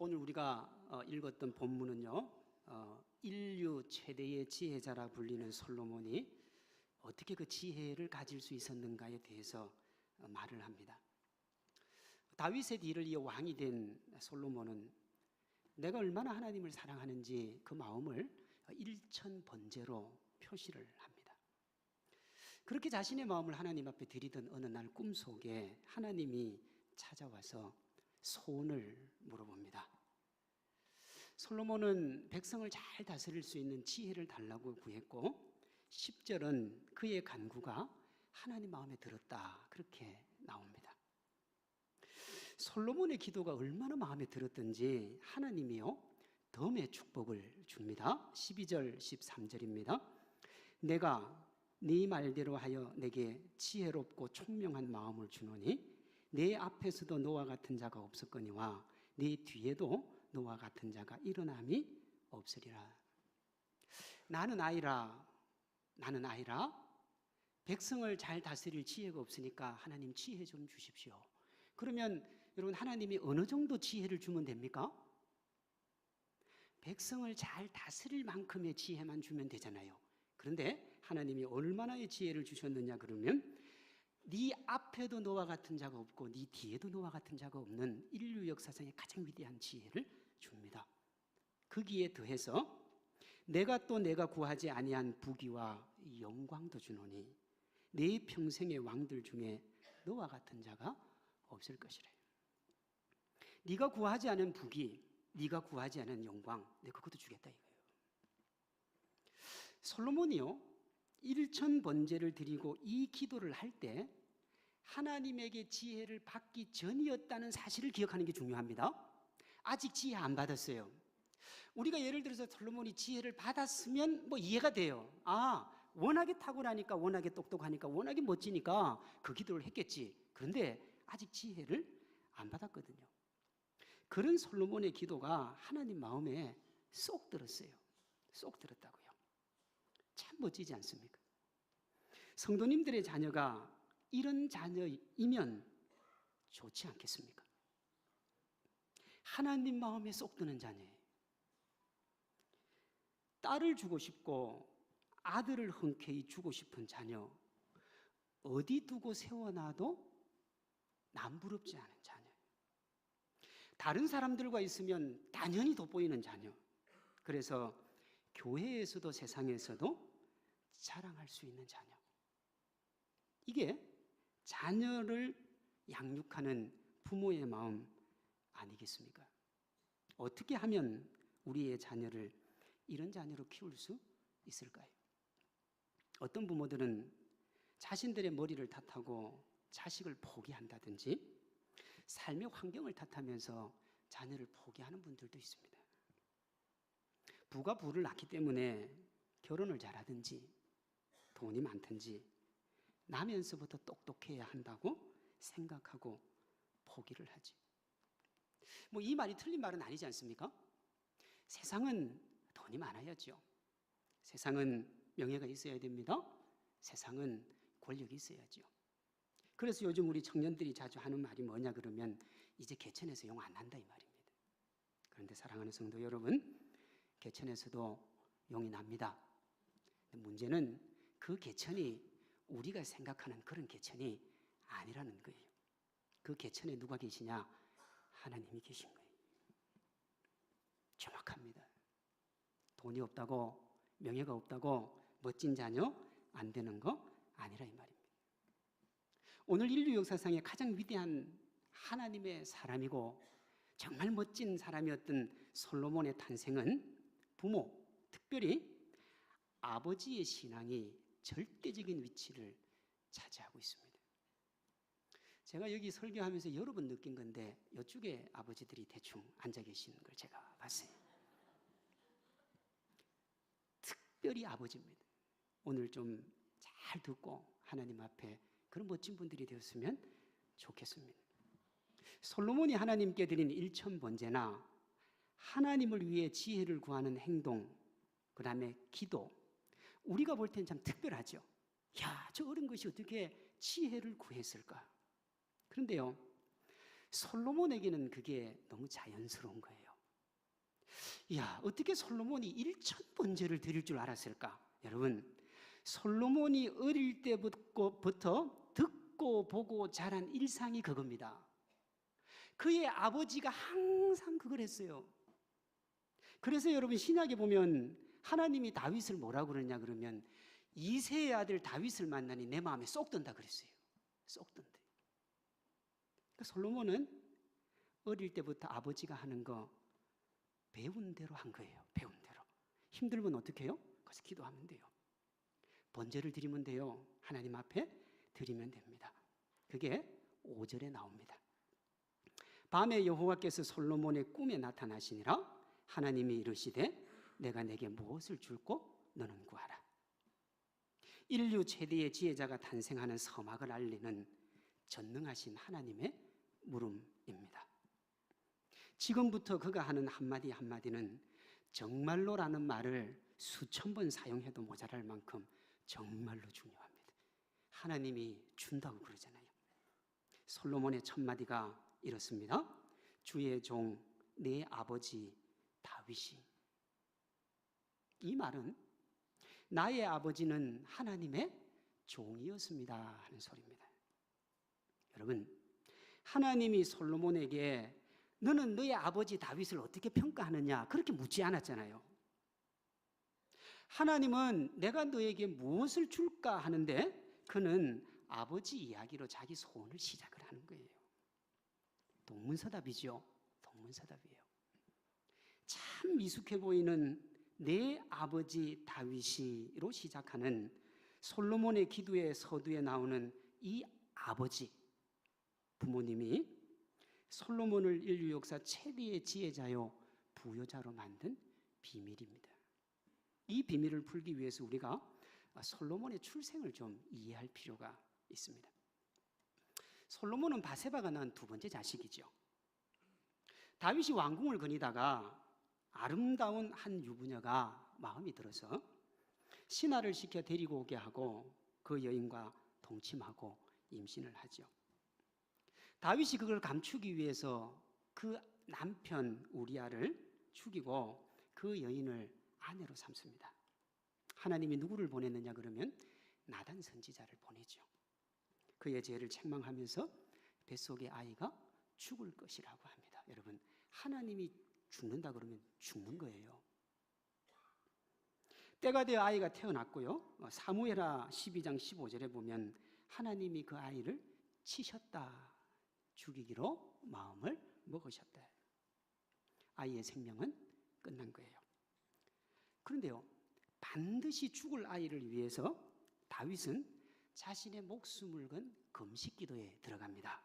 오늘 우리가 읽었던 본문은요, 인류 최대의 지혜자라 불리는 솔로몬이 어떻게 그 지혜를 가질 수 있었는가에 대해서 말을 합니다. 다윗의 뒤를 이어 왕이 된 솔로몬은 내가 얼마나 하나님을 사랑하는지 그 마음을 일천번제로 표시를 합니다. 그렇게 자신의 마음을 하나님 앞에 드리던 어느 날 꿈속에 하나님이 찾아와서 소원을 물어봅니다. 솔로몬은 백성을 잘 다스릴 수 있는 지혜를 달라고 구했고 10절은 그의 간구가 하나님 마음에 들었다, 그렇게 나옵니다. 솔로몬의 기도가 얼마나 마음에 들었던지 하나님이요 덤의 축복을 줍니다. 12절 13절입니다. 내가 네 말대로 하여 내게 지혜롭고 총명한 마음을 주노니 내 앞에서도 너와 같은 자가 없었거니와 네 뒤에도 너와 같은 자가 일어남이 없으리라. 나는 아이라 백성을 잘 다스릴 지혜가 없으니까 하나님 지혜 좀 주십시오. 그러면 여러분, 하나님이 어느 정도 지혜를 주면 됩니까? 백성을 잘 다스릴 만큼의 지혜만 주면 되잖아요. 그런데 하나님이 얼마나의 지혜를 주셨느냐 그러면 네 앞에도 너와 같은 자가 없고 네 뒤에도 너와 같은 자가 없는 인류 역사상의 가장 위대한 지혜를 줍니다. 거기에 더해서 내가 구하지 아니한 부귀와 영광도 주노니 내 평생의 왕들 중에 너와 같은 자가 없을 것이래. 네가 구하지 않은 부귀, 네가 구하지 않은 영광, 내가 그것도 주겠다 이거예요. 솔로몬이요 일천번제를 드리고 이 기도를 할 때 하나님에게 지혜를 받기 전이었다는 사실을 기억하는 게 중요합니다. 아직 지혜 안 받았어요. 우리가 예를 들어서 솔로몬이 지혜를 받았으면 뭐 이해가 돼요. 워낙에 탁월하니까, 워낙에 똑똑하니까, 워낙에 멋지니까 그 기도를 했겠지. 그런데 아직 지혜를 안 받았거든요. 그런 솔로몬의 기도가 하나님 마음에 쏙 들었어요. 쏙 들었다고요. 참 멋지지 않습니까? 성도님들의 자녀가 이런 자녀이면 좋지 않겠습니까? 하나님 마음에 쏙 드는 자녀예요. 딸을 주고 싶고 아들을 흔쾌히 주고 싶은 자녀, 어디 두고 세워놔도 남부럽지 않은 자녀, 다른 사람들과 있으면 단연히 돋보이는 자녀, 그래서 교회에서도 세상에서도 자랑할 수 있는 자녀, 이게 자녀를 양육하는 부모의 마음 아니겠습니까? 어떻게 하면 우리의 자녀를 이런 자녀로 키울 수 있을까요? 어떤 부모들은 자신들의 머리를 탓하고 자식을 포기한다든지 삶의 환경을 탓하면서 자녀를 포기하는 분들도 있습니다. 부가 부를 낳기 때문에 결혼을 잘하든지 돈이 많든지 나면서부터 똑똑해야 한다고 생각하고 포기를 하지. 뭐 이 말이 틀린 말은 아니지 않습니까? 세상은 돈이 많아야죠. 세상은 명예가 있어야 됩니다. 세상은 권력이 있어야죠. 그래서 요즘 우리 청년들이 자주 하는 말이 뭐냐 그러면 이제 개천에서 용 안 난다 이 말입니다. 그런데 사랑하는 성도 여러분, 개천에서도 용이 납니다. 문제는 그 개천이 우리가 생각하는 그런 개천이 아니라는 거예요. 그 개천에 누가 계시냐? 하나님이 계신 거예요. 정확합니다. 돈이 없다고, 명예가 없다고 멋진 자녀 안 되는 거 아니라 이 말입니다. 오늘 인류 역사상의 가장 위대한 하나님의 사람이고 정말 멋진 사람이었던 솔로몬의 탄생은 부모, 특별히 아버지의 신앙이 절대적인 위치를 차지하고 있습니다. 제가 여기 설교하면서 여러 번 느낀 건데 이쪽에 아버지들이 대충 앉아 계시는 걸 제가 봤어요. 특별히 아버지입니다. 오늘 좀 잘 듣고 하나님 앞에 그런 멋진 분들이 되었으면 좋겠습니다. 솔로몬이 하나님께 드린 일천번제나 하나님을 위해 지혜를 구하는 행동, 그 다음에 기도, 우리가 볼 때는 참 특별하죠. 야, 저 어린 것이 어떻게 지혜를 구했을까? 그런데요, 솔로몬에게는 그게 너무 자연스러운 거예요. 야, 어떻게 솔로몬이 1000번제를 드릴 줄 알았을까? 여러분, 솔로몬이 어릴 때부터 듣고 보고 자란 일상이 그겁니다. 그의 아버지가 항상 그걸 했어요. 그래서 여러분, 신약에 보면 하나님이 다윗을 뭐라고 그러냐 그러면 이새의 아들 다윗을 만나니 내 마음에 쏙 든다 그랬어요. 쏙 든대. 그러니까 솔로몬은 어릴 때부터 아버지가 하는 거 배운 대로 한 거예요. 배운 대로. 힘들면 어떻게 해요? 가서 기도하면 돼요. 번제를 드리면 돼요. 하나님 앞에 드리면 됩니다. 그게 5절에 나옵니다. 밤에 여호와께서 솔로몬의 꿈에 나타나시니라. 하나님이 이르시되 내가 내게 무엇을 줄고 너는 구하라. 인류 최대의 지혜자가 탄생하는 서막을 알리는 전능하신 하나님의 물음입니다. 지금부터 그가 하는 한마디 한마디는 정말로라는 말을 수천 번 사용해도 모자랄 만큼 정말로 중요합니다. 하나님이 준다고 그러잖아요. 솔로몬의 첫 마디가 이렇습니다. 주의 종 내 아버지 다윗이. 이 말은 나의 아버지는 하나님의 종이었습니다 하는 소리입니다. 여러분, 하나님이 솔로몬에게 너는 너의 아버지 다윗을 어떻게 평가하느냐 그렇게 묻지 않았잖아요. 하나님은 내가 너에게 무엇을 줄까 하는데 그는 아버지 이야기로 자기 소원을 시작을 하는 거예요. 동문서답이죠. 동문서답이에요. 참 미숙해 보이는 내 아버지 다윗이로 시작하는 솔로몬의 기도의 서두에 나오는 이 아버지 부모님이 솔로몬을 인류 역사 최대의 지혜자요 부여자로 만든 비밀입니다. 이 비밀을 풀기 위해서 우리가 솔로몬의 출생을 좀 이해할 필요가 있습니다. 솔로몬은 바세바가 낳은 두 번째 자식이죠. 다윗이 왕궁을 거니다가 아름다운 한 유부녀가 마음이 들어서 신하를 시켜 데리고 오게 하고 그 여인과 동침하고 임신을 하죠. 다윗이 그걸 감추기 위해서 그 남편 우리아를 죽이고 그 여인을 아내로 삼습니다. 하나님이 누구를 보냈느냐 그러면 나단 선지자를 보내죠. 그의 죄를 책망하면서 뱃속의 아이가 죽을 것이라고 합니다. 여러분, 하나님이 죽는다 그러면 죽는 거예요. 때가 되어 아이가 태어났고요. 사무엘하 12장 15절에 보면 하나님이 그 아이를 치셨다. 죽이기로 마음을 먹으셨다. 아이의 생명은 끝난 거예요. 그런데요, 반드시 죽을 아이를 위해서 다윗은 자신의 목숨을 건 금식 기도에 들어갑니다.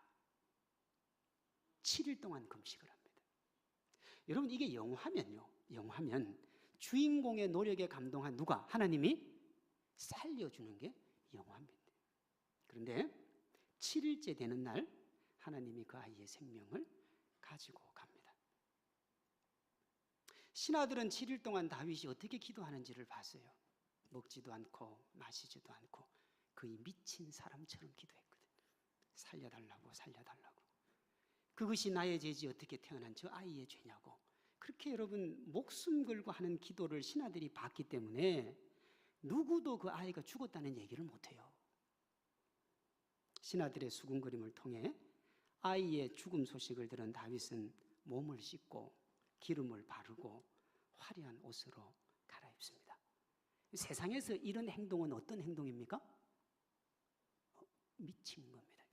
7일 동안 금식을 합니다. 여러분, 이게 영화면요. 영화면 주인공의 노력에 감동한 누가? 하나님이 살려주는 게 영화입니다. 그런데 7일째 되는 날 하나님이 그 아이의 생명을 가지고 갑니다. 신하들은 7일 동안 다윗이 어떻게 기도하는지를 봤어요. 먹지도 않고 마시지도 않고 거의 미친 사람처럼 기도했거든요. 살려달라고 살려달라고. 그것이 나의 죄지 어떻게 태어난 저 아이의 죄냐고. 그렇게 여러분 목숨 걸고 하는 기도를 신하들이 봤기 때문에 누구도 그 아이가 죽었다는 얘기를 못해요. 신하들의 수군거림을 통해 아이의 죽음 소식을 들은 다윗은 몸을 씻고 기름을 바르고 화려한 옷으로 갈아입습니다. 세상에서 이런 행동은 어떤 행동입니까? 미친 겁니다.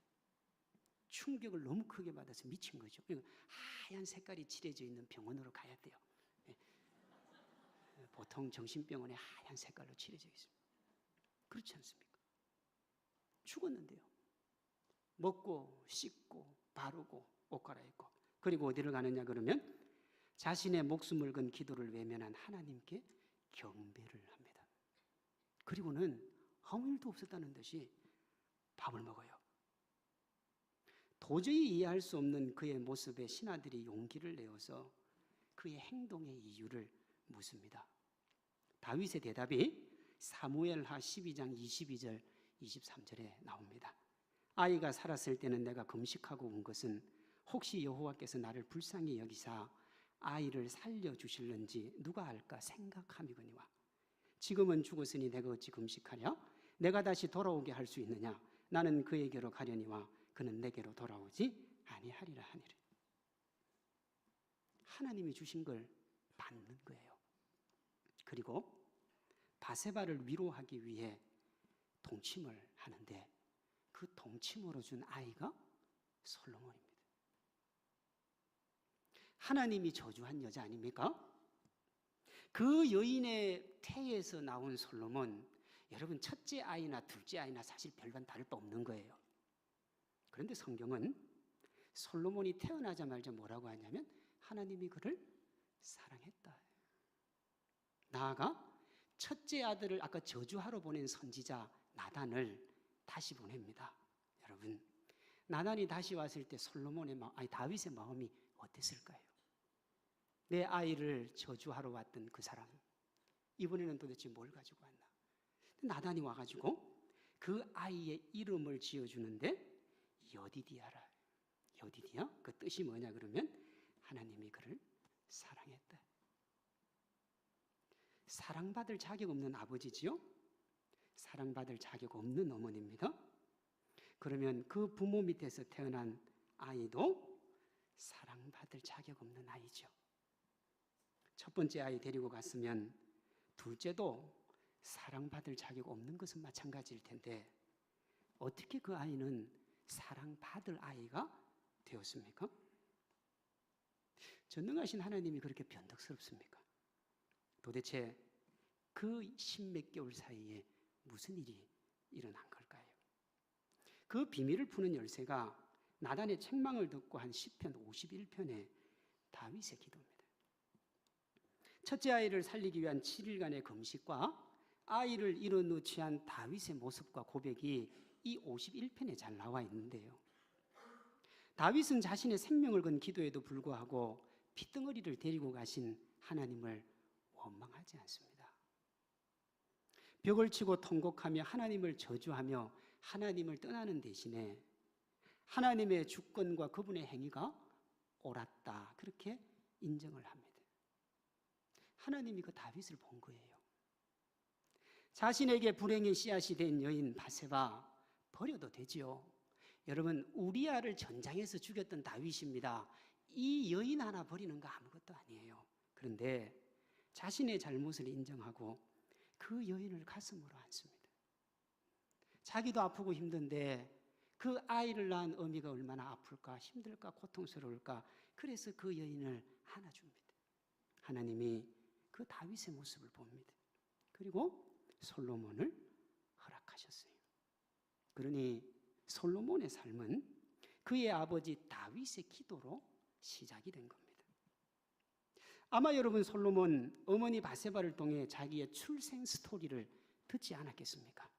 충격을 너무 크게 받아서 미친 거죠. 하얀 색깔이 칠해져 있는 병원으로 가야 돼요. 보통 정신병원에 하얀 색깔로 칠해져 있습니다. 그렇지 않습니까? 죽었는데요. 먹고 씻고 바르고 옷 갈아입고 그리고 어디를 가느냐 그러면 자신의 목숨을 건 기도를 외면한 하나님께 경배를 합니다. 그리고는 아무 일도 없었다는 듯이 밥을 먹어요. 도저히 이해할 수 없는 그의 모습에 신하들이 용기를 내어서 그의 행동의 이유를 묻습니다. 다윗의 대답이 사무엘하 12장 22절 23절에 나옵니다. 아이가 살았을 때는 내가 금식하고 온 것은 혹시 여호와께서 나를 불쌍히 여기사 아이를 살려주실는지 누가 알까 생각함이거니와. 지금은 죽었으니 내가 어찌 금식하랴? 내가 다시 돌아오게 할 수 있느냐? 나는 그에게로 가려니와 그는 내게로 돌아오지 아니하리라 하니라. 하나님이 주신 걸 받는 거예요. 그리고 바세바를 위로하기 위해 동침을 하는데 그 동침으로 준 아이가 솔로몬입니다. 하나님이 저주한 여자 아닙니까? 그 여인의 태에서 나온 솔로몬, 여러분 첫째 아이나 둘째 아이나 사실 별반 다를 바 없는 거예요. 그런데 성경은 솔로몬이 태어나자마자 뭐라고 하냐면 하나님이 그를 사랑했다. 나아가 첫째 아들을 아까 저주하러 보낸 선지자 나단을 다시 보냅니다. 여러분, 나단이 다시 왔을 때 다윗의 마음이 어땠을까요? 내 아이를 저주하러 왔던 그 사람, 이번에는 도대체 뭘 가지고 왔나? 나단이 와가지고 그 아이의 이름을 지어주는데 여디디아라. 여디디아? 그 뜻이 뭐냐 그러면 하나님이 그를 사랑했다. 사랑받을 자격 없는 아버지지요? 사랑받을 자격 없는 어머니입니다. 그러면 그 부모 밑에서 태어난 아이도 사랑받을 자격 없는 아이죠. 첫 번째 아이 데리고 갔으면 둘째도 사랑받을 자격 없는 것은 마찬가지일 텐데 어떻게 그 아이는 사랑받을 아이가 되었습니까? 전능하신 하나님이 그렇게 변덕스럽습니까? 도대체 그 십몇 개월 사이에 무슨 일이 일어난 걸까요? 그 비밀을 푸는 열쇠가 나단의 책망을 듣고 한 시편 51편의 다윗의 기도입니다. 첫째 아이를 살리기 위한 7일간의 금식과 아이를 잃은 후 취한 다윗의 모습과 고백이 이 51편에 잘 나와 있는데요. 다윗은 자신의 생명을 건 기도에도 불구하고 핏덩어리를 데리고 가신 하나님을 원망하지 않습니다. 벽을 치고 통곡하며 하나님을 저주하며 하나님을 떠나는 대신에 하나님의 주권과 그분의 행위가 옳았다, 그렇게 인정을 합니다. 하나님이 그 다윗을 본 거예요. 자신에게 불행의 씨앗이 된 여인 바세바 버려도 되지요. 여러분, 우리아를 전장에서 죽였던 다윗입니다. 이 여인 하나 버리는 거 아무것도 아니에요. 그런데 자신의 잘못을 인정하고 그 여인을 가슴으로 안습니다. 자기도 아프고 힘든데 그 아이를 낳은 어미가 얼마나 아플까, 힘들까, 고통스러울까. 그래서 그 여인을 안아줍니다. 하나님이 그 다윗의 모습을 봅니다. 그리고 솔로몬을 허락하셨어요. 그러니 솔로몬의 삶은 그의 아버지 다윗의 기도로 시작이 된 겁니다. 아마 여러분 솔로몬 어머니 바세바를 통해 자기의 출생 스토리를 듣지 않았겠습니까?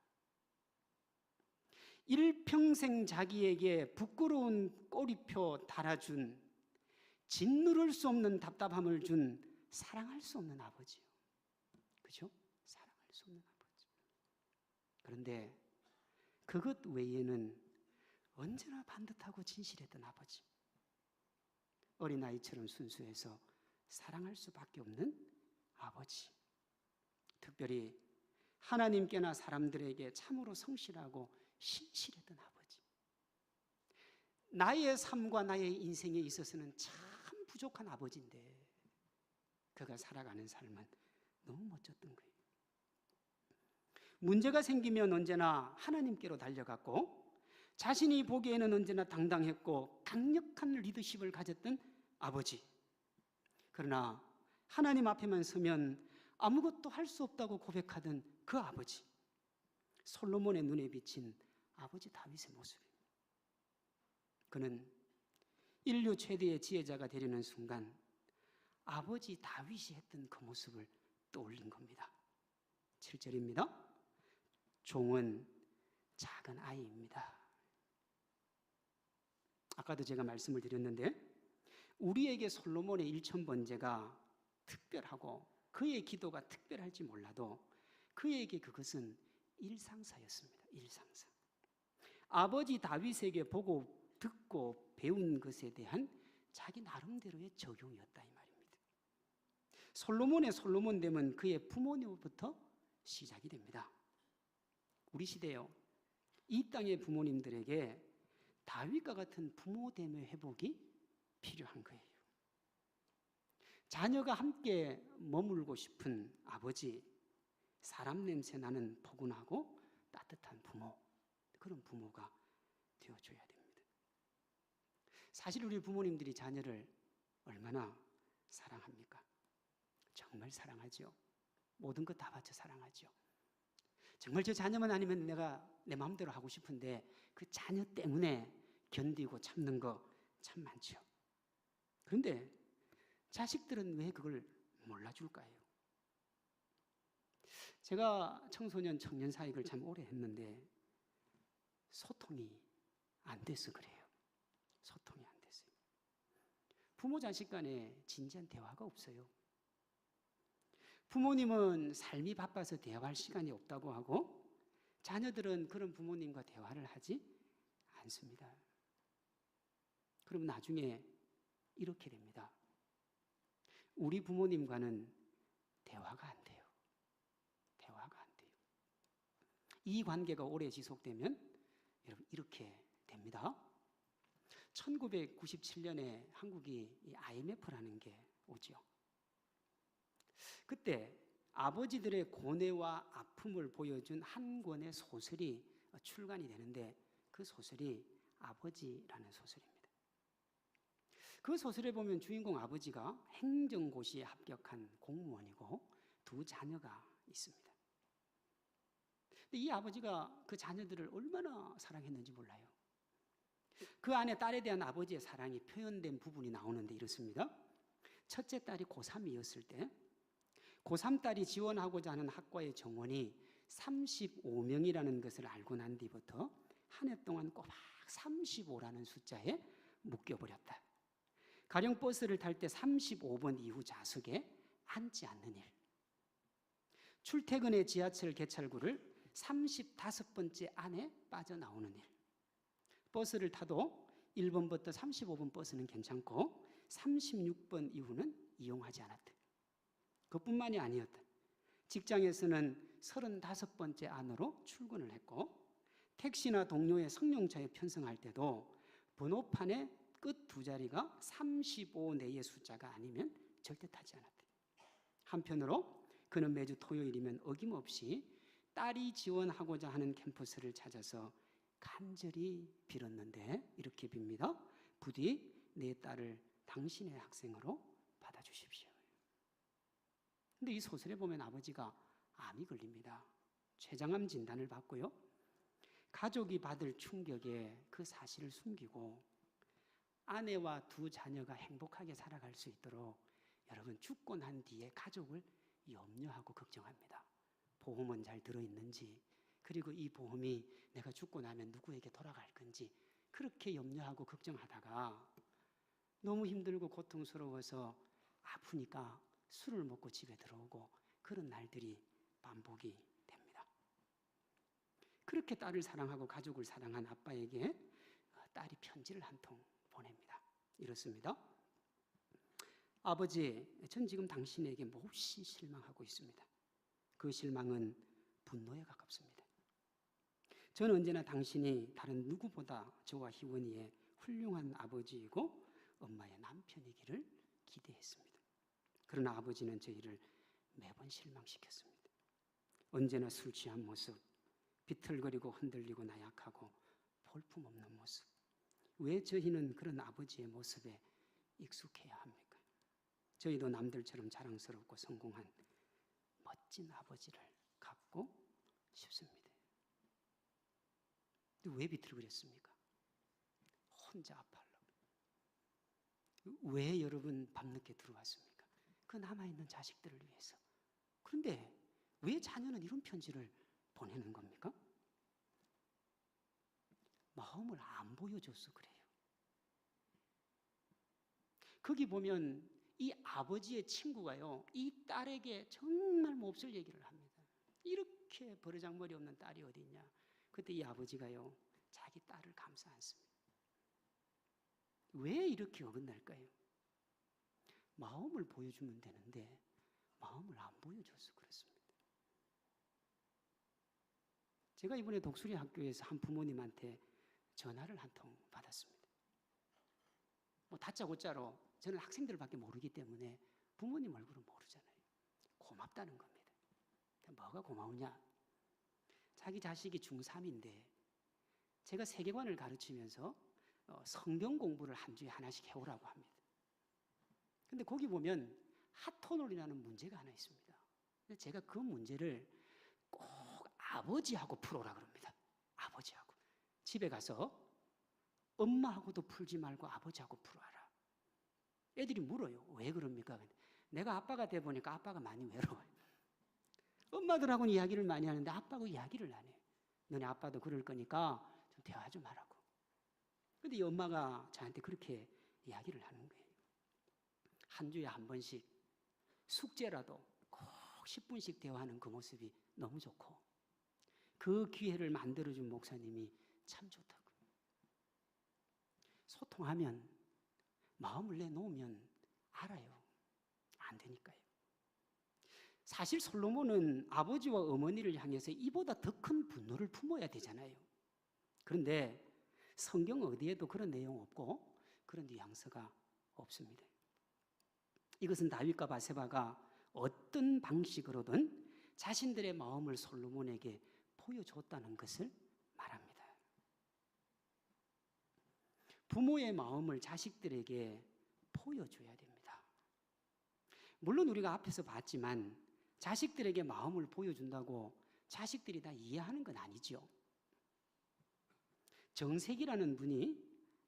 일평생 자기에게 부끄러운 꼬리표 달아준, 짓누를 수 없는 답답함을 준 사랑할 수 없는 아버지요. 그죠? 사랑할 수 없는 아버지. 그런데 그것 외에는 언제나 반듯하고 진실했던 아버지. 어린아이처럼 순수해서 사랑할 수밖에 없는 아버지. 특별히 하나님께나 사람들에게 참으로 성실하고 신실했던 아버지. 나의 삶과 나의 인생에 있어서는 참 부족한 아버지인데 그가 살아가는 삶은 너무 멋졌던 거예요. 문제가 생기면 언제나 하나님께로 달려갔고 자신이 보기에는 언제나 당당했고 강력한 리더십을 가졌던 아버지. 그러나 하나님 앞에만 서면 아무것도 할 수 없다고 고백하던 그 아버지. 솔로몬의 눈에 비친 아버지 다윗의 모습입니다. 그는 인류 최대의 지혜자가 되려는 순간 아버지 다윗이 했던 그 모습을 떠올린 겁니다. 7절입니다. 종은 작은 아이입니다. 아까도 제가 말씀을 드렸는데 우리에게 솔로몬의 일천번제가 특별하고 그의 기도가 특별할지 몰라도 그에게 그것은 일상사였습니다. 일상사. 아버지 다윗에게 보고 듣고 배운 것에 대한 자기 나름대로의 적용이었다 이 말입니다. 솔로몬의 솔로몬됨은 그의 부모님부터 시작이 됩니다. 우리 시대요, 이 땅의 부모님들에게 다윗과 같은 부모됨의 회복이 필요한 거예요. 자녀가 함께 머물고 싶은 아버지, 사람 냄새 나는 포근하고 따뜻한 부모, 그런 부모가 되어줘야 됩니다. 사실 우리 부모님들이 자녀를 얼마나 사랑합니까? 정말 사랑하죠. 모든 것 다 바쳐 사랑하죠. 정말 저 자녀만 아니면 내가 내 마음대로 하고 싶은데 그 자녀 때문에 견디고 참는 거 참 많죠. 그런데 자식들은 왜 그걸 몰라줄까요? 제가 청소년 청년 사역을 참 오래 했는데 소통이 안 돼서 그래요. 소통이 안 됐어요. 부모 자식 간에 진지한 대화가 없어요. 부모님은 삶이 바빠서 대화할 시간이 없다고 하고 자녀들은 그런 부모님과 대화를 하지 않습니다. 그럼 나중에 이렇게 됩니다. 우리 부모님과는 대화가 안 돼요. 대화가 안 돼요. 이 관계가 오래 지속되면 여러분 이렇게 됩니다. 1997년에 한국이 IMF라는 게 오죠. 그때 아버지들의 고뇌와 아픔을 보여준 한 권의 소설이 출간이 되는데 그 소설이 아버지라는 소설입니다. 그 소설에 보면 주인공 아버지가 행정고시에 합격한 공무원이고 두 자녀가 있습니다. 근데 이 아버지가 그 자녀들을 얼마나 사랑했는지 몰라요. 그 안에 딸에 대한 아버지의 사랑이 표현된 부분이 나오는데 이렇습니다. 첫째 딸이 고3이었을 때 고3 딸이 지원하고자 하는 학과의 정원이 35명이라는 것을 알고 난 뒤부터 한 해 동안 꼬박 35라는 숫자에 묶여버렸다. 가령 버스를 탈 때 35번 이후 좌석에 앉지 않는 일, 출퇴근의 지하철 개찰구를 35번째 안에 빠져나오는 일, 버스를 타도 1번부터 35번 버스는 괜찮고 36번 이후는 이용하지 않았다. 그뿐만이 아니었다. 직장에서는 35번째 안으로 출근을 했고 택시나 동료의 승용차에 편승할 때도 번호판의 끝 두 자리가 35 내의 숫자가 아니면 절대 타지 않았다. 한편으로 그는 매주 토요일이면 어김없이 딸이 지원하고자 하는 캠퍼스를 찾아서 간절히 빌었는데 이렇게 빕니다. 부디 내 딸을 당신의 학생으로 받아주십시오. 근데 이 소설에 보면 아버지가 암이 걸립니다. 췌장암 진단을 받고요. 가족이 받을 충격에 그 사실을 숨기고 아내와 두 자녀가 행복하게 살아갈 수 있도록 여러분 죽고 난 뒤에 가족을 염려하고 걱정합니다. 보험은 잘 들어있는지, 그리고 이 보험이 내가 죽고 나면 누구에게 돌아갈 건지 그렇게 염려하고 걱정하다가 너무 힘들고 고통스러워서 아프니까 술을 먹고 집에 들어오고 그런 날들이 반복이 됩니다. 그렇게 딸을 사랑하고 가족을 사랑한 아빠에게 딸이 편지를 한 통 보냅니다. 이렇습니다. 아버지, 전 지금 당신에게 몹시 실망하고 있습니다. 그 실망은 분노에 가깝습니다. 저는 언제나 당신이 다른 누구보다 저와 희원이의 훌륭한 아버지이고 엄마의 남편이기를 기대했습니다. 그러나 아버지는 저희를 매번 실망시켰습니다. 언제나 술 취한 모습, 비틀거리고 흔들리고 나약하고 볼품없는 모습. 왜 저희는 그런 아버지의 모습에 익숙해야 합니까? 저희도 남들처럼 자랑스럽고 성공한 멋진 아버지를 갖고 싶습니다. 근데 왜 비틀거렸습니까? 혼자 아파하려고. 왜 여러분 밤늦게 들어왔습니까? 그 남아있는 자식들을 위해서. 그런데 왜 자녀는 이런 편지를 보내는 겁니까? 마음을 안 보여줘서 그래요. 거기 보면 이 아버지의 친구가요, 이 딸에게 정말 몹쓸 얘기를 합니다. 이렇게 버르장머리 없는 딸이 어디 있냐. 그때 이 아버지가요, 자기 딸을 감싸 안습니다. 왜 이렇게 어긋날까요? 마음을 보여주면 되는데 마음을 안 보여줘서 그렇습니다. 제가 이번에 독수리 학교에서 한 부모님한테 전화를 한 통 받았습니다. 뭐 다짜고짜로 저는 학생들밖에 모르기 때문에 부모님 얼굴은 모르잖아요. 고맙다는 겁니다. 뭐가 고마우냐? 자기 자식이 중3인데 제가 세계관을 가르치면서 성경 공부를 한 주에 하나씩 해오라고 합니다. 근데 거기 보면 하토놀이라는 문제가 하나 있습니다. 제가 그 문제를 꼭 아버지하고 풀어라 그럽니다. 아버지하고. 집에 가서 엄마하고도 풀지 말고 아버지하고 풀어라. 애들이 물어요. 왜 그럽니까? 내가 아빠가 돼 보니까 아빠가 많이 외로워요. 엄마들하고는 이야기를 많이 하는데 아빠하고 이야기를 안 해요. 너네 아빠도 그럴 거니까 좀 대화 좀 하라고. 근데 이 엄마가 저한테 그렇게 이야기를 하는 거예요. 한 주에 한 번씩 숙제라도 꼭 10분씩 대화하는 그 모습이 너무 좋고 그 기회를 만들어준 목사님이 참 좋다고. 소통하면 마음을 내놓으면 알아요. 안 되니까요. 사실 솔로몬은 아버지와 어머니를 향해서 이보다 더 큰 분노를 품어야 되잖아요. 그런데 성경 어디에도 그런 내용 없고 그런 뉘앙스가 없습니다. 이것은 다윗과 바세바가 어떤 방식으로든 자신들의 마음을 솔로몬에게 보여줬다는 것을 말합니다. 부모의 마음을 자식들에게 보여줘야 됩니다. 물론 우리가 앞에서 봤지만 자식들에게 마음을 보여준다고 자식들이 다 이해하는 건 아니죠. 정색이라는 분이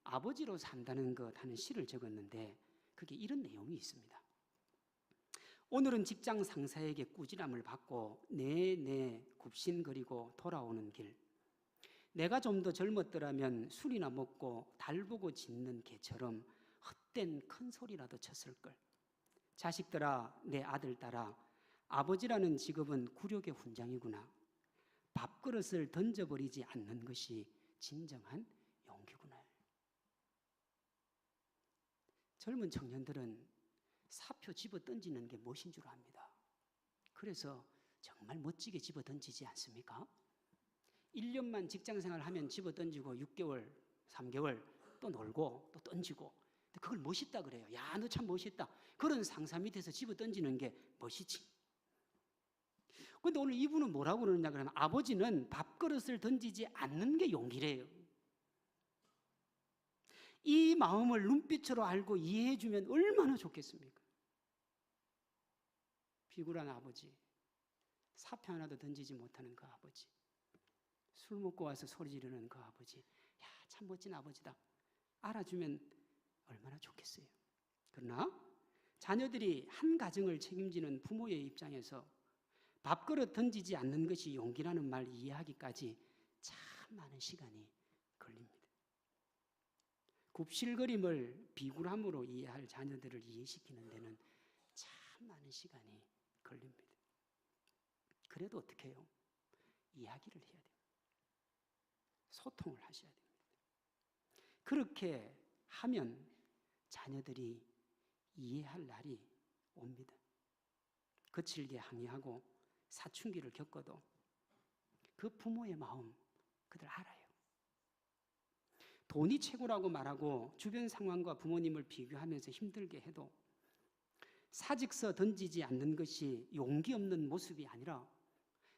아버지로 산다는 것 하는 시를 적었는데 그게 이런 내용이 있습니다. 오늘은 직장 상사에게 꾸지람을 받고 내내 굽신거리고 돌아오는 길. 내가 좀 더 젊었더라면 술이나 먹고 달 보고 짖는 개처럼 헛된 큰 소리라도 쳤을걸. 자식들아, 내 아들 딸아, 아버지라는 직업은 굴욕의 훈장이구나. 밥그릇을 던져버리지 않는 것이 진정한 용기구나. 젊은 청년들은 사표 집어 던지는 게 무엇인 줄 압니다. 그래서 정말 멋지게 집어 던지지 않습니까? 1년만 직장생활 하면 집어 던지고 6개월, 3개월 또 놀고 또 던지고 그걸 멋있다 그래요. 야, 너 참 멋있다. 그런 상사 밑에서 집어 던지는 게 멋이지. 그런데 오늘 이분은 뭐라고 그러느냐 그러면 아버지는 밥그릇을 던지지 않는 게 용기래요. 이 마음을 눈빛으로 알고 이해해 주면 얼마나 좋겠습니까? 비굴한 아버지, 사표 하나도 던지지 못하는 그 아버지, 술 먹고 와서 소리 지르는 그 아버지, 야, 참 멋진 아버지다. 알아주면 얼마나 좋겠어요. 그러나 자녀들이 한 가정을 책임지는 부모의 입장에서 밥그릇 던지지 않는 것이 용기라는 말 이해하기까지 참 많은 시간이 걸립니다. 굽실거림을 비굴함으로 이해할 자녀들을 이해시키는 데는 참 많은 시간이 걸립니다. 그래도 어떻게 해요? 이야기를 해야 됩니다. 소통을 하셔야 됩니다. 그렇게 하면 자녀들이 이해할 날이 옵니다. 거칠게 항의하고 사춘기를 겪어도 그 부모의 마음 그들 알아요. 돈이 최고라고 말하고 주변 상황과 부모님을 비교하면서 힘들게 해도 사직서 던지지 않는 것이 용기 없는 모습이 아니라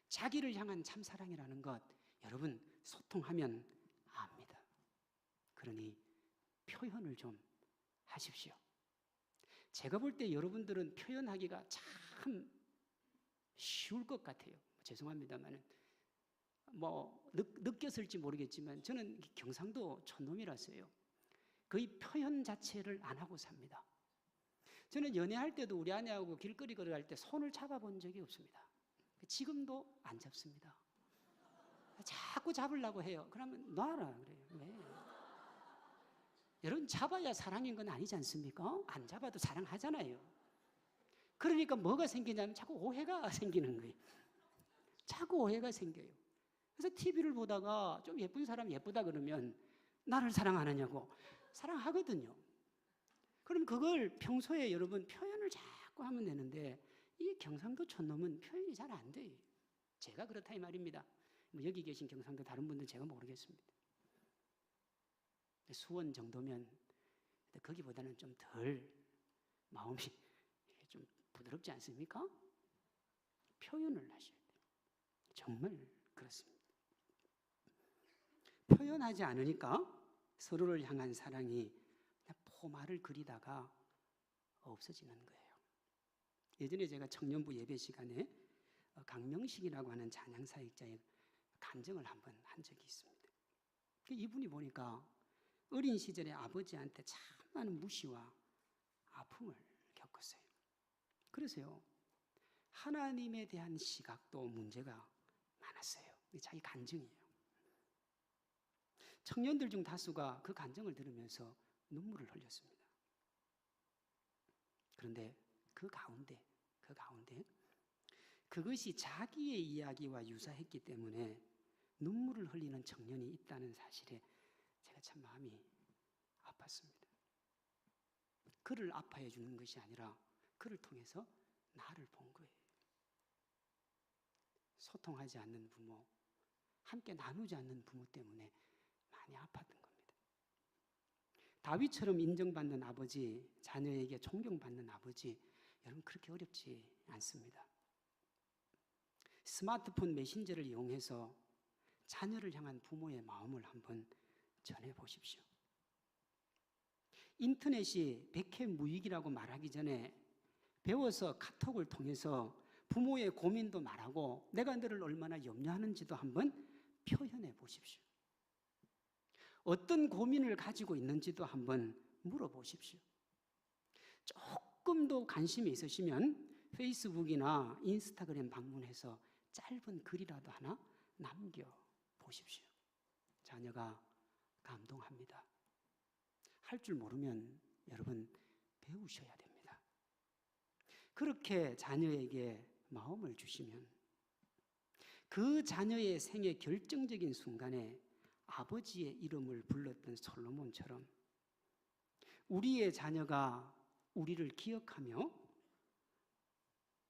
자기를 향한 참사랑이라는 것 여러분 소통하면 압니다. 그러니 표현을 좀 하십시오. 제가 볼 때 여러분들은 표현하기가 참 쉬울 것 같아요. 죄송합니다만은 느꼈을지 모르겠지만 저는 경상도 촌놈이라서요. 거의 표현 자체를 안 하고 삽니다. 저는 연애할 때도 우리 아내하고 길거리 걸어갈 때 손을 잡아본 적이 없습니다. 지금도 안 잡습니다. 자꾸 잡으려고 해요. 그러면 놔라 그래요. 왜? 여러분 잡아야 사랑인 건 아니지 않습니까? 안 잡아도 사랑하잖아요. 그러니까 뭐가 생기냐면 자꾸 오해가 생기는 거예요. 자꾸 오해가 생겨요. 그래서 TV를 보다가 좀 예쁜 사람 예쁘다 그러면 나를 사랑하느냐고 사랑하거든요. 그럼 그걸 평소에 여러분 표현을 자꾸 하면 되는데 이 경상도 촌놈은 표현이 잘 안 돼요. 제가 그렇다 이 말입니다. 뭐 여기 계신 경상도 다른 분들 제가 모르겠습니다. 수원 정도면 거기보다는 좀 덜 마음이 좀 부드럽지 않습니까? 표현을 하셔야 돼요. 정말 그렇습니다. 표현하지 않으니까 서로를 향한 사랑이 그냥 포말을 그리다가 없어지는 거예요. 예전에 제가 청년부 예배 시간에 강명식이라고 하는 찬양사역자의 간증을 한번 한 적이 있습니다. 이분이 보니까 어린 시절에 아버지한테 참 많은 무시와 아픔을 겪었어요. 그래서요, 하나님에 대한 시각도 문제가 많았어요. 이게 자기 간증이에요. 청년들 중 다수가 그 간증을 들으면서 눈물을 흘렸습니다. 그런데 그 가운데 그것이 자기의 이야기와 유사했기 때문에 눈물을 흘리는 청년이 있다는 사실에 제가 참 마음이 아팠습니다. 그를 아파해 주는 것이 아니라 그를 통해서 나를 본 거예요. 소통하지 않는 부모, 함께 나누지 않는 부모 때문에 많이 아팠던 겁니다. 다윗처럼 인정받는 아버지, 자녀에게 존경받는 아버지, 여러분 그렇게 어렵지 않습니다. 스마트폰 메신저를 이용해서 자녀를 향한 부모의 마음을 한번 전해보십시오. 인터넷이 백해무익이라고 말하기 전에 배워서 카톡을 통해서 부모의 고민도 말하고 내가 너를 얼마나 염려하는지도 한번 표현해 보십시오. 어떤 고민을 가지고 있는지도 한번 물어보십시오. 조금 더 관심이 있으시면 페이스북이나 인스타그램 방문해서 짧은 글이라도 하나 남겨보십시오. 자녀가 감동합니다. 할 줄 모르면 여러분 배우셔야 됩니다. 그렇게 자녀에게 마음을 주시면 그 자녀의 생애 결정적인 순간에 아버지의 이름을 불렀던 솔로몬처럼 우리의 자녀가 우리를 기억하며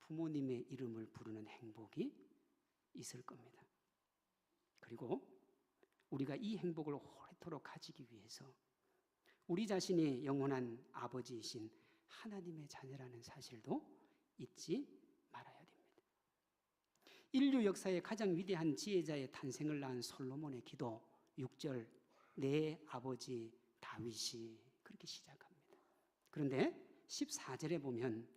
부모님의 이름을 부르는 행복이 있을 겁니다. 그리고 우리가 이 행복을 오래도록 가지기 위해서 우리 자신이 영원한 아버지이신 하나님의 자녀라는 사실도 잊지 말아야 됩니다. 인류 역사의 가장 위대한 지혜자의 탄생을 낳은 솔로몬의 기도 6절, 내 아버지 다윗이 그렇게 시작합니다. 그런데 14절에 보면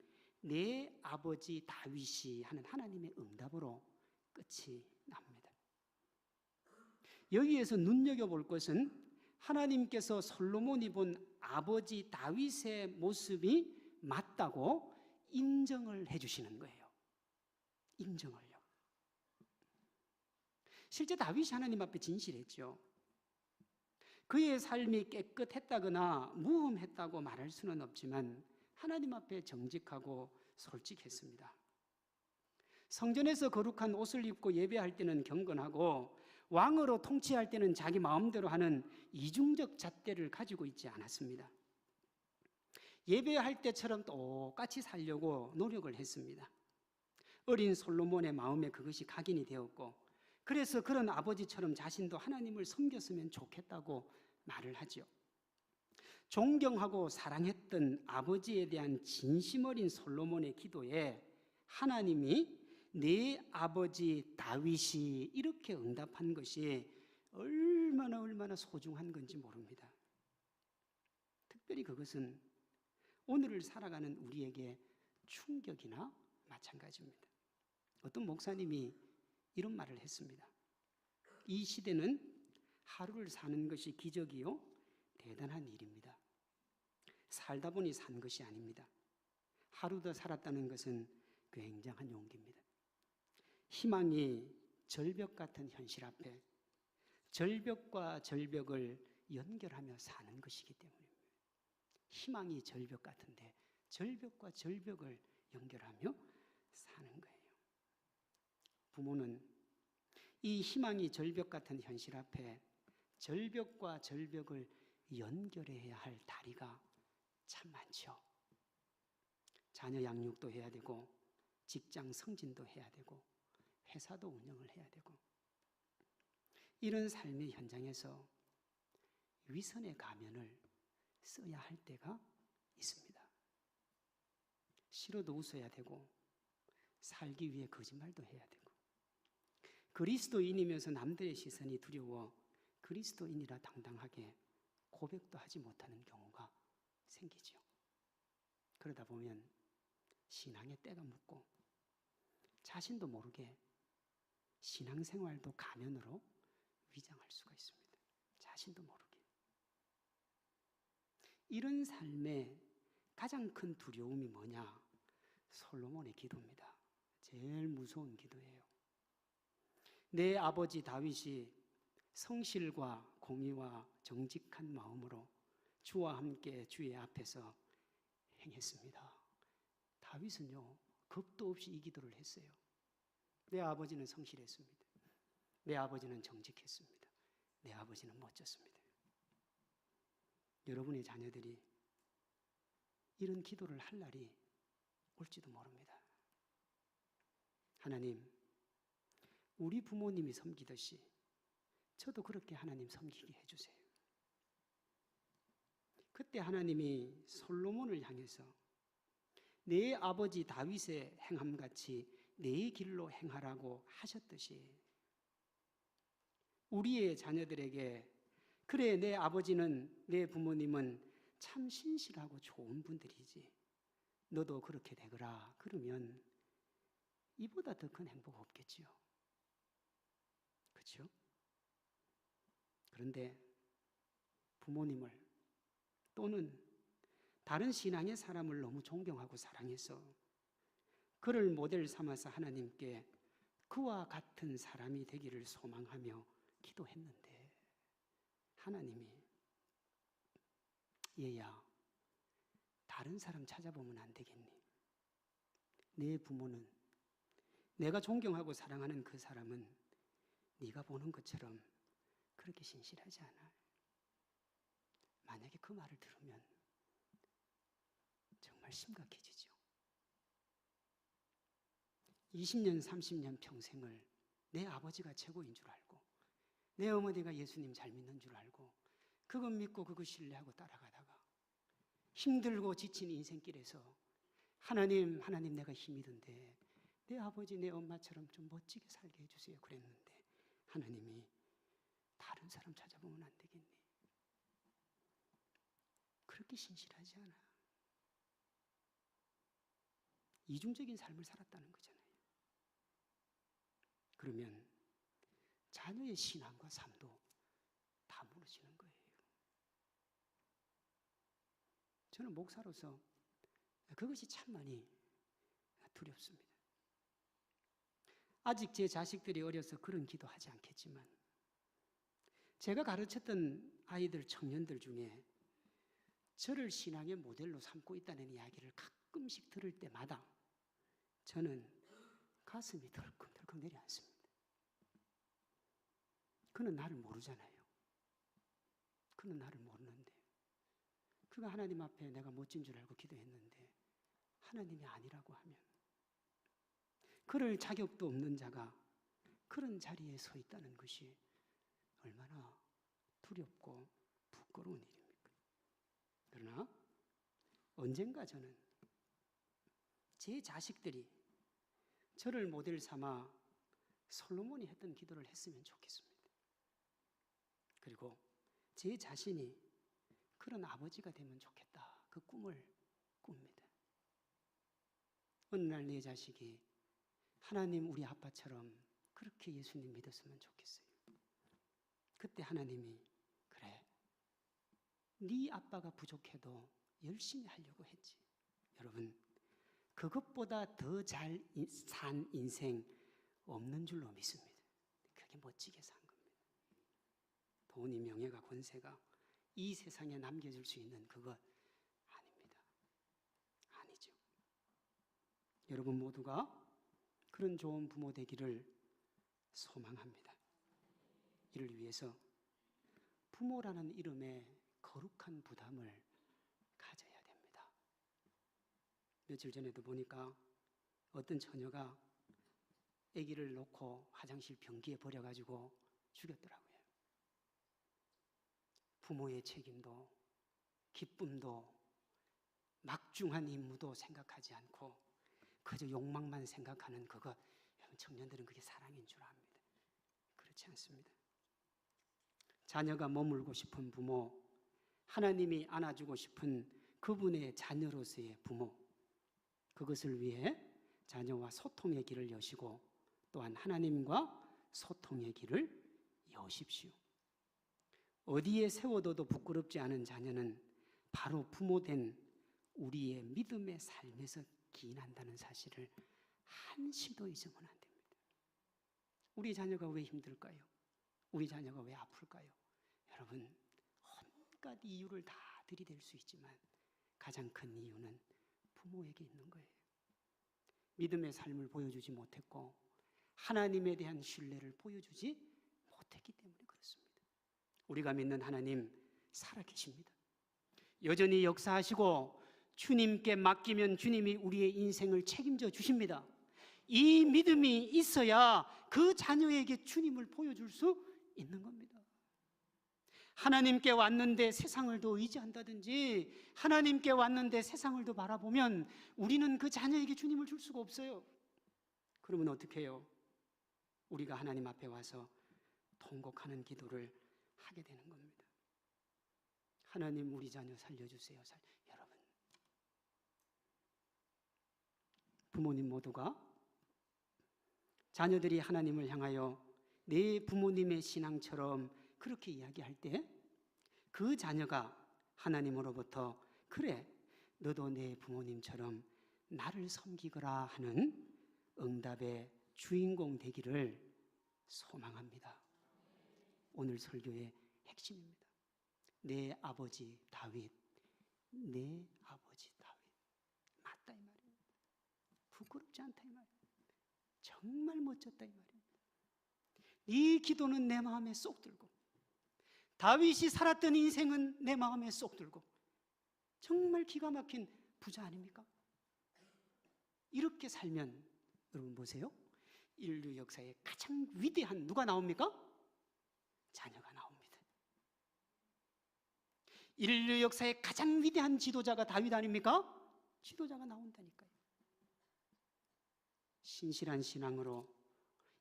내 아버지 다윗이 하는 하나님의 응답으로 끝이 납니다. 여기에서 눈여겨볼 것은 하나님께서 솔로몬이 본 아버지 다윗의 모습이 맞다고 인정을 해주시는 거예요. 인정을요. 실제 다윗이 하나님 앞에 진실했죠. 그의 삶이 깨끗했다거나 무흠했다고 말할 수는 없지만 하나님 앞에 정직하고 솔직했습니다. 성전에서 거룩한 옷을 입고 예배할 때는 경건하고 왕으로 통치할 때는 자기 마음대로 하는 이중적 잣대를 가지고 있지 않았습니다. 예배할 때처럼 똑같이 살려고 노력을 했습니다. 어린 솔로몬의 마음에 그것이 각인이 되었고 그래서 그런 아버지처럼 자신도 하나님을 섬겼으면 좋겠다고 말을 하죠. 존경하고 사랑했던 아버지에 대한 진심 어린 솔로몬의 기도에 하나님이 내 아버지 다윗이 이렇게 응답한 것이 얼마나 소중한 건지 모릅니다. 특별히 그것은 오늘을 살아가는 우리에게 충격이나 마찬가지입니다. 어떤 목사님이 이런 말을 했습니다. 이 시대는 하루를 사는 것이 기적이요 대단한 일입니다. 살다 보니 산 것이 아닙니다. 하루 더 살았다는 것은 굉장한 용기입니다. 희망이 절벽 같은 현실 앞에 절벽과 절벽을 연결하며 사는 것이기 때문입니다. 희망이 절벽 같은데 절벽과 절벽을 연결하며 사는 거예요. 부모는 이 희망이 절벽 같은 현실 앞에 절벽과 절벽을 연결해야 할 다리가 참 많죠. 자녀 양육도 해야 되고, 직장 승진도 해야 되고, 회사도 운영을 해야 되고, 이런 삶의 현장에서 위선의 가면을 써야 할 때가 있습니다. 싫어도 웃어야 되고, 살기 위해 거짓말도 해야 되고, 그리스도인이면서 남들의 시선이 두려워 그리스도인이라 당당하게 고백도 하지 못하는 경우가 생기죠. 그러다 보면 신앙의 때가 묻고 자신도 모르게 신앙생활도 가면으로 위장할 수가 있습니다. 자신도 모르게. 이런 삶의 가장 큰 두려움이 뭐냐? 솔로몬의 기도입니다. 제일 무서운 기도예요. 내 아버지 다윗이 성실과 공의와 정직한 마음으로 주와 함께 주의 앞에서 행했습니다. 다윗은요, 겁도 없이 이 기도를 했어요. 내 아버지는 성실했습니다. 내 아버지는 정직했습니다. 내 아버지는 멋졌습니다. 여러분의 자녀들이 이런 기도를 할 날이 올지도 모릅니다. 하나님, 우리 부모님이 섬기듯이 저도 그렇게 하나님 섬기게 해주세요. 그때 하나님이 솔로몬을 향해서 내 아버지 다윗의 행함같이 내 길로 행하라고 하셨듯이 우리의 자녀들에게 그래, 내 아버지는, 내 부모님은 참 신실하고 좋은 분들이지, 너도 그렇게 되거라 그러면 이보다 더 큰 행복 없겠지요. 그렇죠? 그런데 부모님을 또는 다른 신앙의 사람을 너무 존경하고 사랑해서 그를 모델 삼아서 하나님께 그와 같은 사람이 되기를 소망하며 기도했는데 하나님이 얘야, 다른 사람 찾아보면 안 되겠니? 내 부모는, 내가 존경하고 사랑하는 그 사람은 네가 보는 것처럼 그렇게 신실하지 않아. 만약에 그 말을 들으면 정말 심각해지죠. 20년, 30년 평생을 내 아버지가 최고인 줄 알고 내 어머니가 예수님 잘 믿는 줄 알고 그것 믿고 그거 신뢰하고 따라가다가 힘들고 지친 인생길에서 하나님 내가 힘이 든데 내 아버지 내 엄마처럼 좀 멋지게 살게 해주세요 그랬는데 하나님이 다른 사람 찾아보면 안 되겠니? 그렇게 신실하지 않아. 이중적인 삶을 살았다는 거잖아요. 그러면 자녀의 신앙과 삶도 다 무너지는 거예요. 저는 목사로서 그것이 참 많이 두렵습니다. 아직 제 자식들이 어려서 그런 기도하지 않겠지만 제가 가르쳤던 아이들, 청년들 중에 저를 신앙의 모델로 삼고 있다는 이야기를 가끔씩 들을 때마다 저는 가슴이 덜컹덜컹 내려앉습니다. 그는 나를 모르잖아요. 그는 나를 모르는데 그가 하나님 앞에 내가 멋진 줄 알고 기도했는데 하나님이 아니라고 하면 그럴 자격도 없는 자가 그런 자리에 서 있다는 것이 얼마나 두렵고 부끄러운 일입니까? 그러나 언젠가 저는 제 자식들이 저를 모델 삼아 솔로몬이 했던 기도를 했으면 좋겠습니다. 그리고 제 자신이 그런 아버지가 되면 좋겠다. 그 꿈을 꿉니다. 어느 날 내 자식이 하나님 우리 아빠처럼 그렇게 예수님 믿었으면 좋겠어요. 그때 하나님이 그래, 네 아빠가 부족해도 열심히 하려고 했지. 여러분, 그것보다 더 잘 산 인생 없는 줄로 믿습니다. 그게 멋지게 산 겁니다. 돈이, 명예가, 권세가 이 세상에 남겨줄 수 있는 그것 아닙니다. 아니죠. 여러분 모두가 그런 좋은 부모 되기를 소망합니다. 이를 위해서 부모라는 이름에 거룩한 부담을 가져야 됩니다. 며칠 전에도 보니까 어떤 처녀가 아기를 놓고 화장실 변기에 버려가지고 죽였더라고요. 부모의 책임도 기쁨도 막중한 임무도 생각하지 않고 그저 욕망만 생각하는 그것, 청년들은 그게 사랑인 줄 압니다. 그렇지 않습니다. 자녀가 머물고 싶은 부모, 하나님이 안아주고 싶은 그분의 자녀로서의 부모, 그것을 위해 자녀와 소통의 길을 여시고 또한 하나님과 소통의 길을 여십시오. 어디에 세워둬도 부끄럽지 않은 자녀는 바로 부모된 우리의 믿음의 삶에서 기인한다는 사실을 한시도 잊으면 안 됩니다. 우리 자녀가 왜 힘들까요? 우리 자녀가 왜 아플까요? 여러분, 온갖 이유를 다 들이댈 수 있지만 가장 큰 이유는 부모에게 있는 거예요. 믿음의 삶을 보여주지 못했고 하나님에 대한 신뢰를 보여주지 못했기 때문에 그렇습니다. 우리가 믿는 하나님 살아계십니다. 여전히 역사하시고 주님께 맡기면 주님이 우리의 인생을 책임져 주십니다. 이 믿음이 있어야 그 자녀에게 주님을 보여줄 수 있는 겁니다. 하나님께 왔는데 세상을 더 의지한다든지 하나님께 왔는데 세상을 더 바라보면 우리는 그 자녀에게 주님을 줄 수가 없어요. 그러면 어떻게 해요? 우리가 하나님 앞에 와서 통곡하는 기도를 하게 되는 겁니다. 하나님, 우리 자녀 살려주세요. 여러분, 부모님 모두가 자녀들이 하나님을 향하여 내 부모님의 신앙처럼 그렇게 이야기할 때 그 자녀가 하나님으로부터 그래, 너도 내 부모님처럼 나를 섬기거라 하는 응답의 주인공 되기를 소망합니다. 오늘 설교의 핵심입니다. 내 아버지 다윗, 내 아버지 다윗. 맞다 이 말이에요. 부끄럽지 않다 이 말이에요. 정말 멋졌다 이 말이에요. 이 기도는 내 마음에 쏙 들고 다윗이 살았던 인생은 내 마음에 쏙 들고 정말 기가 막힌 부자 아닙니까? 이렇게 살면 여러분 보세요. 인류 역사에 가장 위대한 누가 나옵니까? 자녀가 나옵니다. 인류 역사에 가장 위대한 지도자가 다윗 아닙니까? 지도자가 나온다니까요. 신실한 신앙으로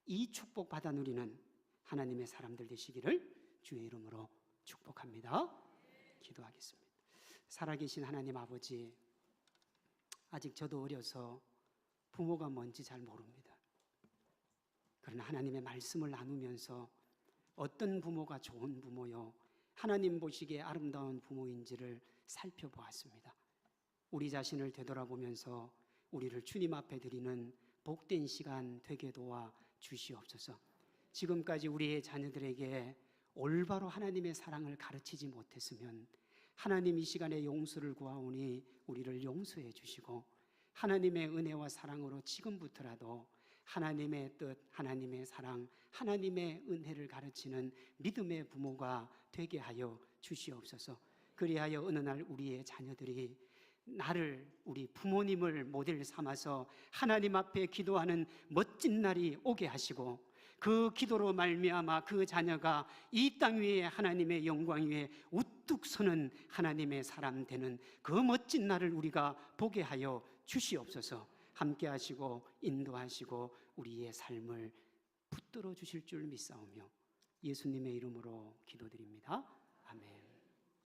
이 축복 받아 누리는 하나님의 사람들 되시기를 주의 이름으로 축복합니다. 기도하겠습니다. 살아계신 하나님 아버지, 아직 저도 어려서 부모가 뭔지 잘 모릅니다. 그러나 하나님의 말씀을 나누면서 어떤 부모가 좋은 부모요, 하나님 보시기에 아름다운 부모인지를 살펴보았습니다. 우리 자신을 되돌아보면서 우리를 주님 앞에 드리는 복된 시간 되게 도와 주시옵소서. 지금까지 우리의 자녀들에게 올바로 하나님의 사랑을 가르치지 못했으면 하나님 이 시간에 용서를 구하오니 우리를 용서해 주시고 하나님의 은혜와 사랑으로 지금부터라도 하나님의 뜻, 하나님의 사랑, 하나님의 은혜를 가르치는 믿음의 부모가 되게 하여 주시옵소서. 그리하여 어느 날 우리의 자녀들이 나를, 우리 부모님을 모델 삼아서 하나님 앞에 기도하는 멋진 날이 오게 하시고 그 기도로 말미암아 그 자녀가 이 땅 위에 하나님의 영광 위에 우뚝 서는 하나님의 사람 되는 그 멋진 날을 우리가 보게 하여 주시옵소서. 함께 하시고 인도하시고 우리의 삶을 붙들어 주실 줄 믿사오며 예수님의 이름으로 기도드립니다. 아멘.